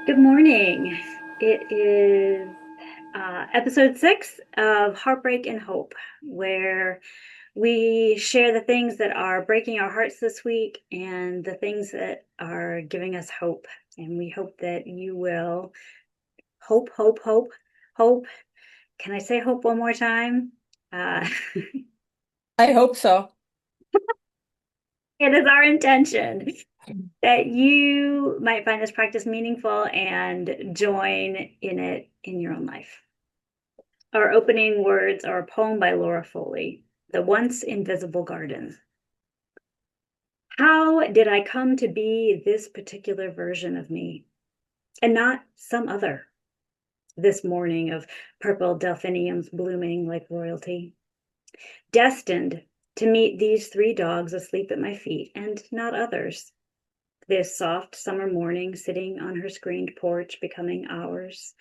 Good morning. It is episode 6 of Heartbreak and Hope, where we share the things that are breaking our hearts this week and the things that are giving us hope. And we hope that you will hope, hope, hope, hope. Can I say hope one more time? Uh, I hope so. it is our intention that you might find this practice meaningful and join in it in your own life. Our opening words are a poem by Laura Foley, The Once Invisible Garden. How did I come to be this particular version of me and not some other? This morning of purple delphiniums blooming like royalty, destined to meet these 3 dogs asleep at my feet and not others. This soft summer morning sitting on her screened porch becoming ours.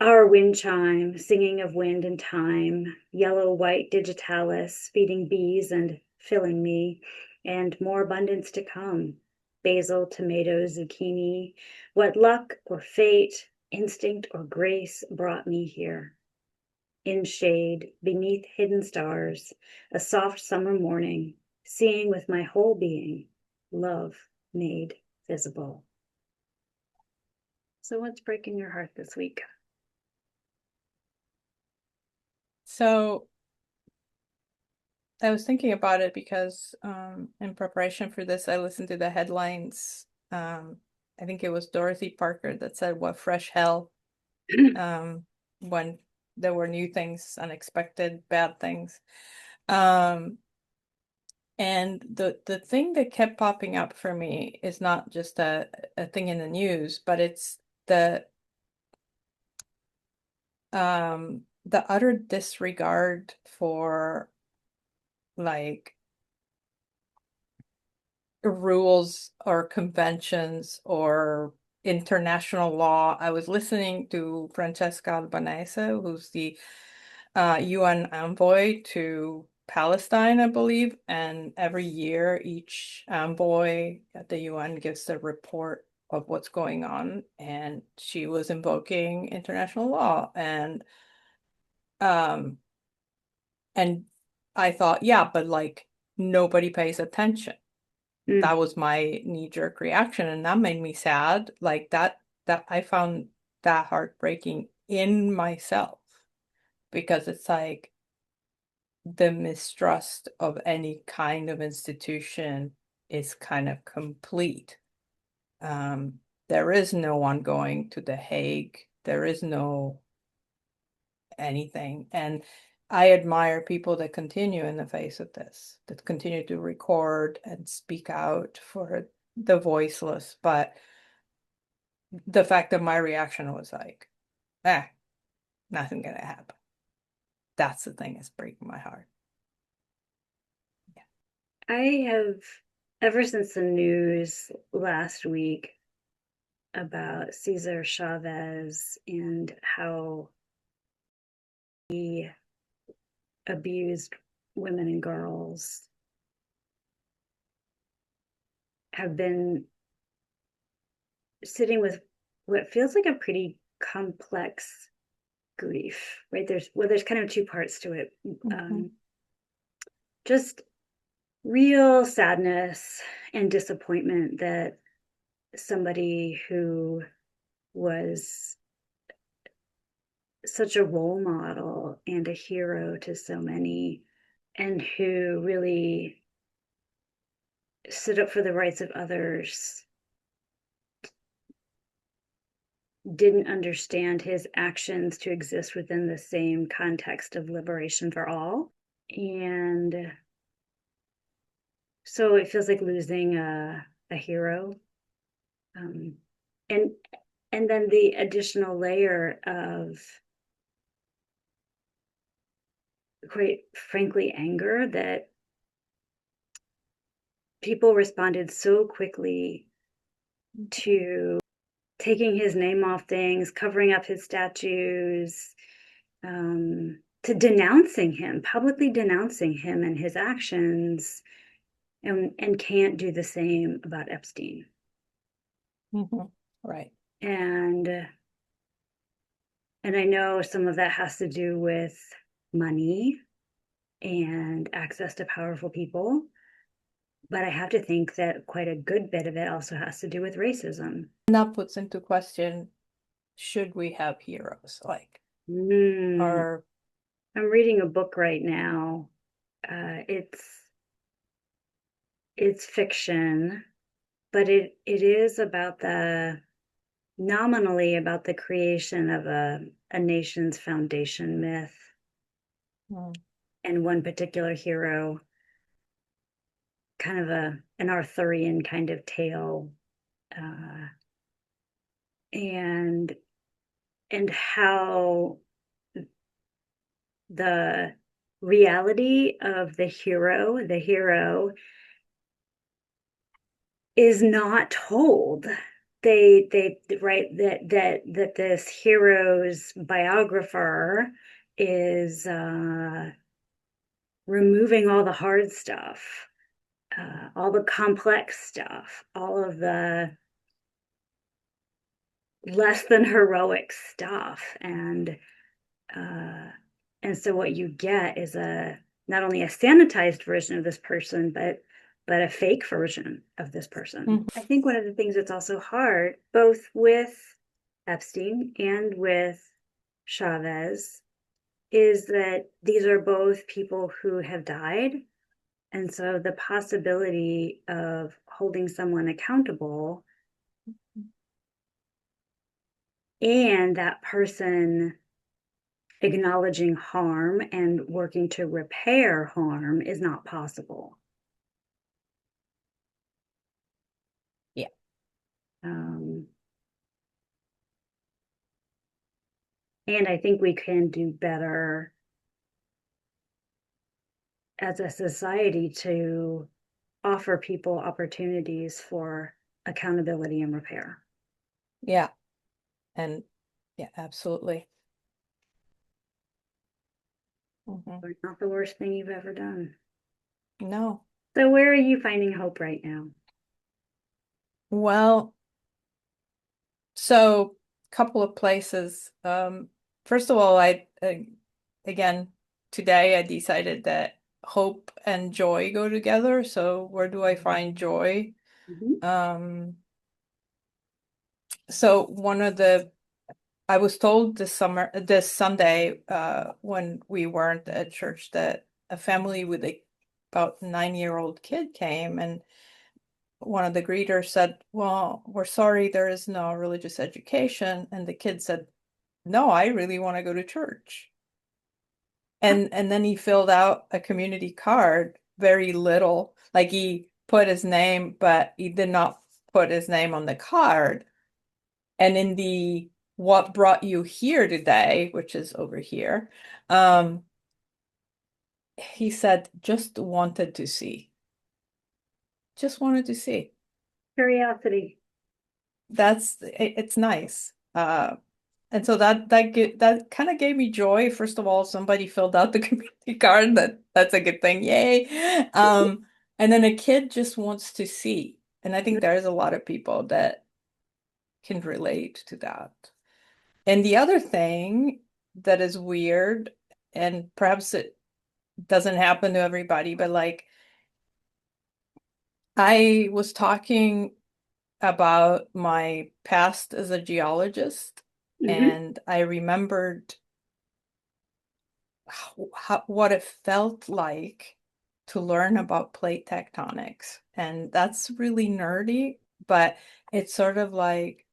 Our wind chime, singing of wind and time, yellow-white digitalis, feeding bees and filling me, and more abundance to come. Basil, tomatoes, zucchini. What luck or fate, instinct or grace brought me here. In shade, beneath hidden stars, a soft summer morning, seeing with my whole being, love made visible. So what's breaking your heart this week? So I was thinking about it because in preparation for this, I listened to the headlines. I think it was Dorothy Parker that said, "What fresh hell," when there were new things, unexpected bad things. Um, and the thing that kept popping up for me is not just a thing in the news, but it's the utter disregard for like rules or conventions or international law. I was listening to Francesca Albanese, who's the UN envoy to Palestine, I believe, and every year each envoy at the UN gives a report of what's going on, and she was invoking international law um and I thought, yeah, but like nobody pays attention. Mm, That was my knee-jerk reaction, and that made me sad. Like that I found that heartbreaking in myself because it's like the mistrust of any kind of institution is kind of complete. There is no one going to The Hague. There is no anything. And I admire people that continue in the face of this, that continue to record and speak out for the voiceless. But the fact that my reaction was like, eh, nothing gonna happen. That's the thing that's breaking my heart. Yeah. I have, ever since the news last week about Cesar Chavez and how he abused women and girls, have been sitting with what feels like a pretty complex grief, right? There's kind of 2 parts to it. Mhm. Um, just real sadness and disappointment that somebody who was such a role model and a hero to so many, and who really stood up for the rights of others, didn't understand his actions to exist within the same context of liberation for all. And so it feels like losing a hero. Um, and and then the additional layer of, quite frankly, anger that people responded so quickly to taking his name off things, covering up his statues, to denouncing him, publicly denouncing him and his actions, and can't do the same about Epstein. Mhm. Right. And I know some of that has to do with money and access to powerful people, but I have to think that quite a good bit of it also has to do with racism. And that puts into question, should we have heroes? Like, Mm, or I'm reading a book right now. It's fiction, but it is about the nominally about the creation of a nation's foundation myth hmm, and one particular hero, kind of an Arthurian kind of tale, uh, and how the reality of the hero is not told. They write that this hero's biographer is removing all the hard stuff, all the complex stuff, all of the less than heroic stuff, uh, and so what you get is a not only a sanitized version of this person, but a fake version of this person. mhm. I think one of the things that's also hard, both with Epstein and with Chavez, is that these are both people who have died. And so the possibility of holding someone accountable and that person acknowledging harm and working to repair harm is not possible. Yeah. Um, and I think we can do better as a society to offer people opportunities for accountability and repair. Yeah. And yeah, absolutely. Hmm. It's not the worst thing you've ever done. No. So, where are you finding hope right now? Well, so couple of places. First of all, again, today I decided that hope and joy go together. So where do I find joy? Mm-hmm. Um, so one of the I was told this Sunday, when we weren't at church, that a family with a about 9-year-old kid came, and one of the greeters said, "Well, we're sorry, there is no religious education." And the kid said, "No, I really want to go to church." And then he filled out a community card, very little, like he put his name, but he did not put his name on the card. And in the what brought you here today, which is over here, um, he said, just wanted to see. Just wanted to see. Curiosity. It's nice. And so that kind of gave me joy. First of all, somebody filled out the community card. That's a good thing. Yay. And then a kid just wants to see. And I think there's a lot of people that can relate to that. And the other thing that is weird, and perhaps it doesn't happen to everybody, but like I was talking about my past as a geologist, Mm-hmm. and I remembered what it felt like to learn about plate tectonics. And that's really nerdy, but it's sort of like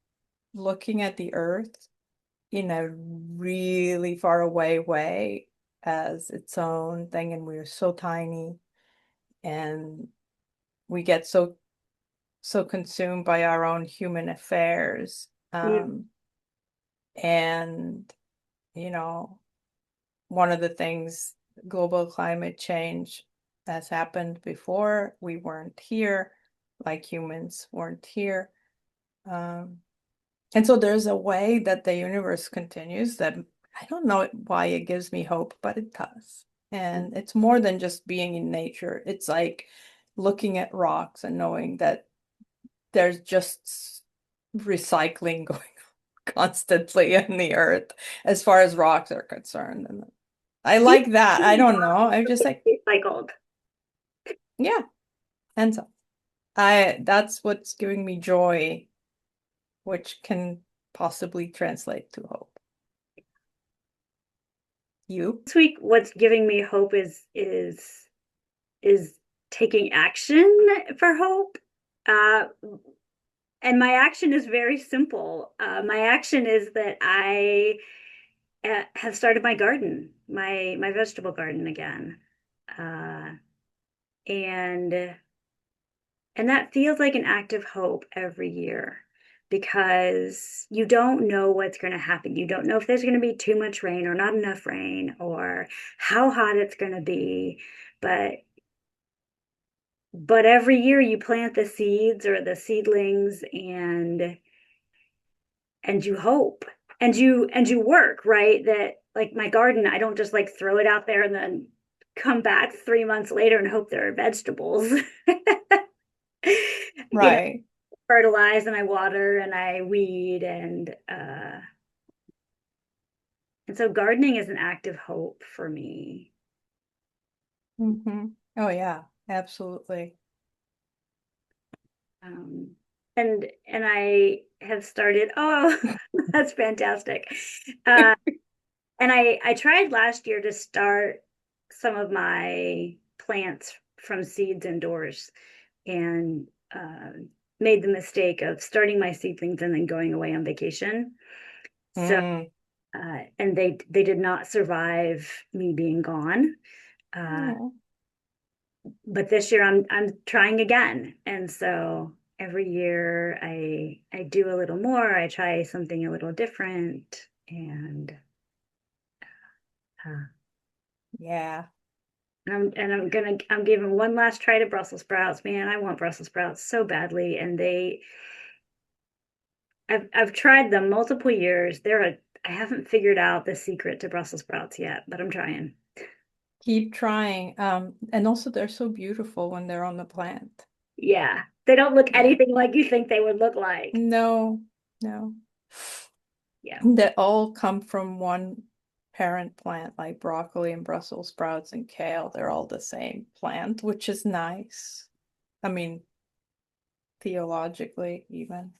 looking at the Earth in a really far away way as its own thing. And we're so tiny, and we get so consumed by our own human affairs. Yeah. And you know, one of the things, global climate change has happened before. We weren't here, like humans weren't here. Um, and so there's a way that the universe continues that I don't know why it gives me hope, but it does. And it's more than just being in nature. It's like looking at rocks and knowing that there's just recycling going constantly in the earth as far as rocks are concerned. And I Seeds like that. I don't know. I'm just like, recycled. yeah. And so I that's what's giving me joy, which can possibly translate to hope. You? This week, what's giving me hope is taking action for hope. Uh, and my action is very simple. My action is that I have started my garden, my vegetable garden again, uh, and and that feels like an act of hope every year because you don't know what's going to happen. You don't know if there's going to be too much rain or not enough rain or how hot it's going to be, but every year you plant the seeds or the seedlings and you hope and you work, right? That like my garden, I don't just like throw it out there and then come back 3 months later and hope there are vegetables. You know, Right. fertilize and I water and I weed and so gardening is an act of hope for me. Mm-hmm. Oh yeah, absolutely. Um, and I have started, oh, that's fantastic. Uh, and I tried last year to start some of my plants from seeds indoors and made the mistake of starting my seedlings and then going away on vacation. So Mm. and they did not survive me being gone. Uh, Oh, but this year I'm trying again, and so every year I do a little more. I try something a little different, and uh, yeah. I'm giving one last try to Brussels sprouts. Man, I want Brussels sprouts so badly, and I've tried them multiple years. I haven't figured out the secret to Brussels sprouts yet, but I'm trying. Keep trying. And also they're so beautiful when they're on the plant. Yeah, they don't look Yeah. anything like you think they would look like. No, no. Yeah. They all come from one parent plant, like broccoli and Brussels sprouts and kale. They're all the same plant, which is nice. I mean, theologically, even.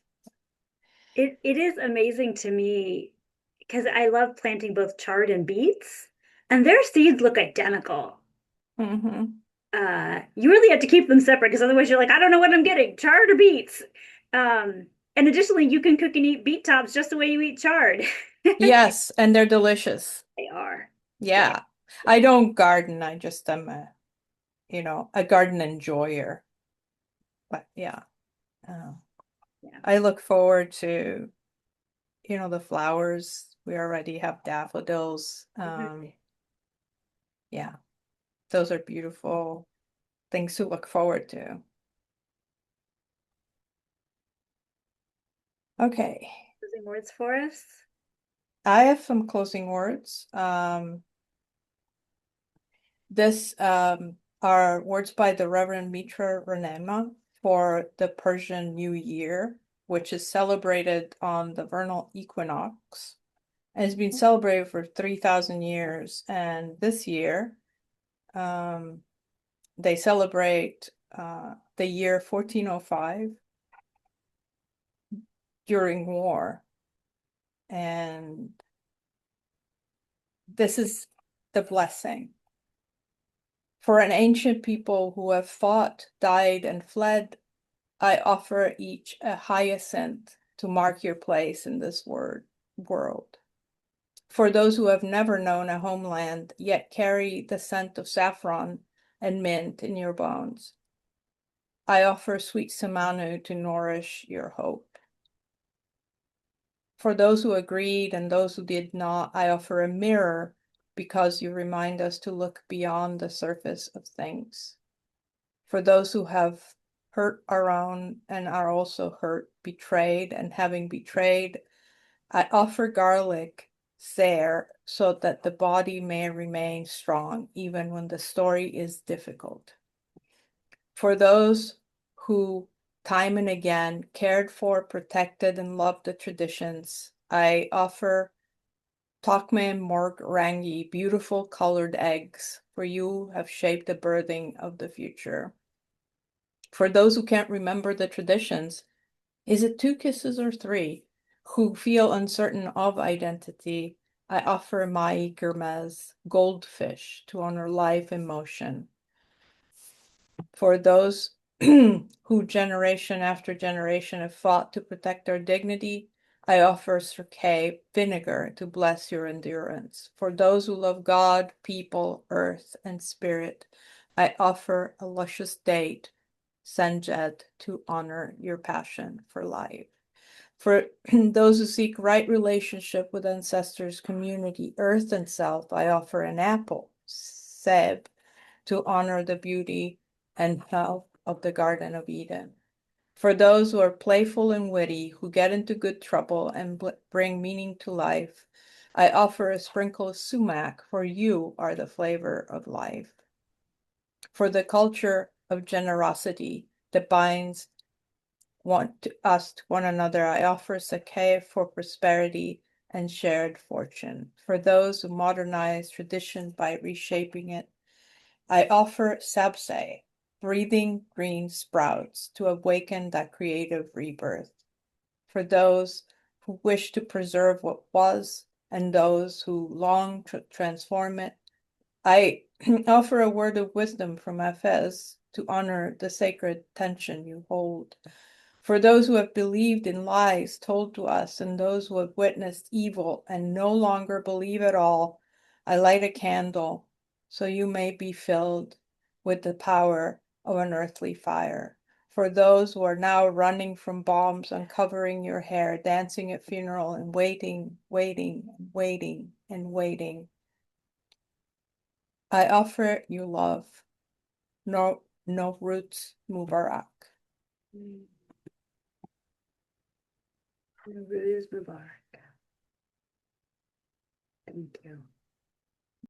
It is amazing to me because I love planting both chard and beets, and their seeds look identical. Mm-hmm. You really have to keep them separate because otherwise you're like, I don't know what I'm getting, chard or beets. And additionally, you can cook and eat beet tops just the way you eat chard. Yes, and they're delicious. They are. They Yeah. I don't garden. I just am a garden enjoyer. But yeah. Uh, yeah. I look forward to, the flowers. We already have daffodils. Mhm. Yeah, those are beautiful things to look forward to. Okay. Closing words for us. I have some closing words. This are words by the Reverend Mitra Renema for the Persian New Year, which is celebrated on the vernal equinox and has been celebrated for 3,000 years. And this year, um, they celebrate the year 1405 during war. And this is the blessing. For an ancient people who have fought, died, and fled, I offer each a hyacinth to mark your place in this world. For those who have never known a homeland, yet carry the scent of saffron and mint in your bones, I offer sweet samanu to nourish your hope. For those who agreed and those who did not, I offer a mirror because you remind us to look beyond the surface of things. For those who have hurt our own and are also hurt, betrayed, and having betrayed, I offer garlic there so that the body may remain strong even when the story is difficult. For those who time and again cared for, protected, and loved the traditions, I offer Tokme Morg Rangi, beautiful colored eggs, for you have shaped the birthing of the future. For those who can't remember the traditions, is it 2 kisses or 3? Who feel uncertain of identity, I offer Mai Girmez, goldfish, to honor life and motion. For those who generation after generation have fought to protect our dignity, I offer Sirke, vinegar, to bless your endurance. For those who love God, people, earth, and spirit, I offer a luscious date, Sanjed, to honor your passion for life. For those who seek right relationship with ancestors, community, earth, and self, I offer an apple, Seb, to honor the beauty and health of the Garden of Eden. For those who are playful and witty, who get into good trouble and bring meaning to life, I offer a sprinkle of sumac, for you are the flavor of life. For the culture of generosity that binds us to one another, I offer sake for prosperity and shared fortune. For those who modernize tradition by reshaping it, I offer sabse, breathing green sprouts, to awaken that creative rebirth. For those who wish to preserve what was and those who long to transform it, I offer a word of wisdom from Hafez to honor the sacred tension you hold. For those who have believed in lies told to us and those who have witnessed evil and no longer believe at all, I light a candle so you may be filled with the power of an earthly fire. For those who are now running from bombs, uncovering your hair, dancing at funeral, and waiting, waiting, waiting, and waiting, I offer you love. No, no roots, Mubarak. Rose Mubarak. Thank you.